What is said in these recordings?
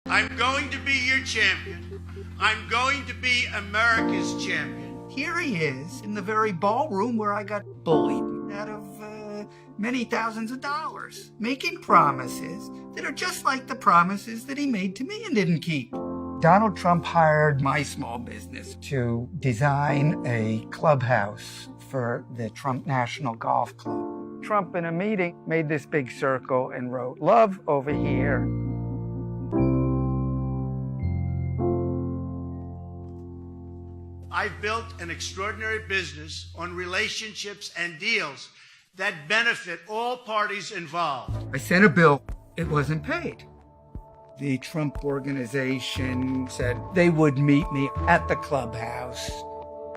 I'm going to be your champion. I'm going to be America's champion. Here he is in the very ballroom where I got bullied out of many thousands of dollars, making promises that are just like the promises that he made to me and didn't keep. Donald Trump hired my small business to design a clubhouse for the Trump National Golf Club. Trump, in a meeting, made this big circle and wrote, "Love over here." I've built an extraordinary business on relationships and deals that benefit all parties involved. I sent a bill. It wasn't paid. The Trump organization said they would meet me at the clubhouse.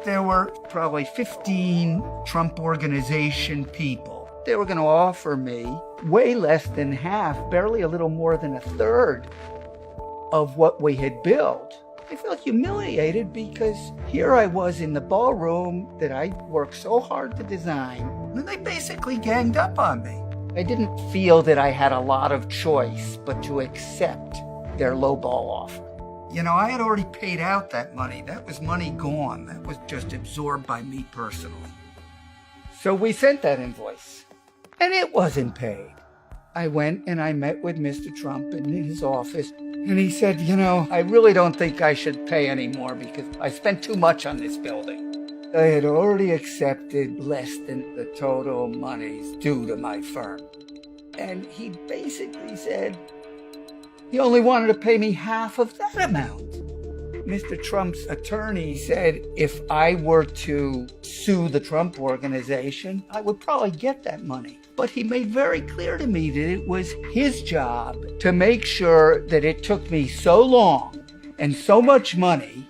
There were probably 15 Trump organization people. They were going to offer me way less than half, barely a little more than a third of what we had built. I felt humiliated because here I was in the ballroom that I worked so hard to design, and they basically ganged up on me. I didn't feel that I had a lot of choice but to accept their lowball offer. You know, I had already paid out that money. That was money gone. That was just absorbed by me personally. So we sent that invoice, and it wasn't paid. I went and I met with Mr. Trump in his office, and he said, "You know, I really don't think I should pay anymore because I spent too much on this building." I had already accepted less than the total monies due to my firm. And he basically said he only wanted to pay me half of that amount. Mr. Trump's attorney said if I were to sue the Trump organization, I would probably get that money. But he made very clear to me that it was his job to make sure that it took me so long and so much money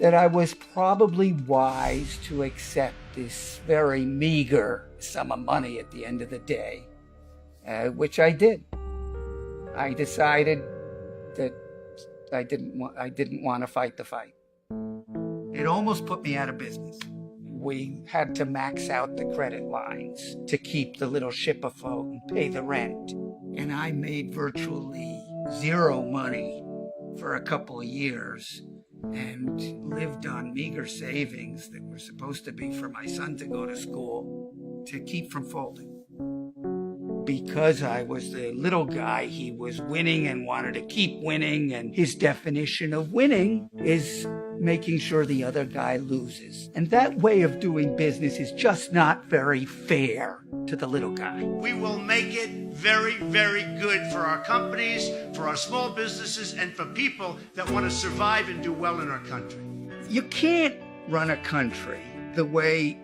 that I was probably wise to accept this very meager sum of money at the end of the day, which I did. I decided that I didn't want to fight the fight. It almost put me out of business. We had to max out the credit lines to keep the little ship afloat and pay the rent. And I made virtually zero money for a couple of years and lived on meager savings that were supposed to be for my son to go to school to keep from folding. Because I was the little guy, he was winning and wanted to keep winning, and his definition of winning is making sure the other guy loses. And that way of doing business is just not very fair to the little guy. We will make it very, very good for our companies, for our small businesses, and for people that want to survive and do well in our country. You can't run a country the way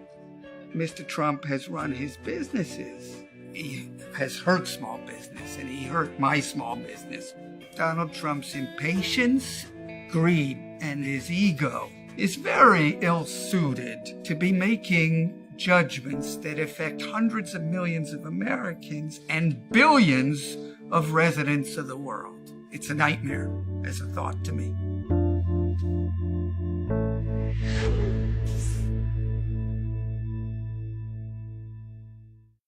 Mr. Trump has run his businesses. He has hurt small business, and he hurt my small business. Donald Trump's impatience, greed, and his ego is very ill-suited to be making judgments that affect hundreds of millions of Americans and billions of residents of the world. It's a nightmare as a thought to me.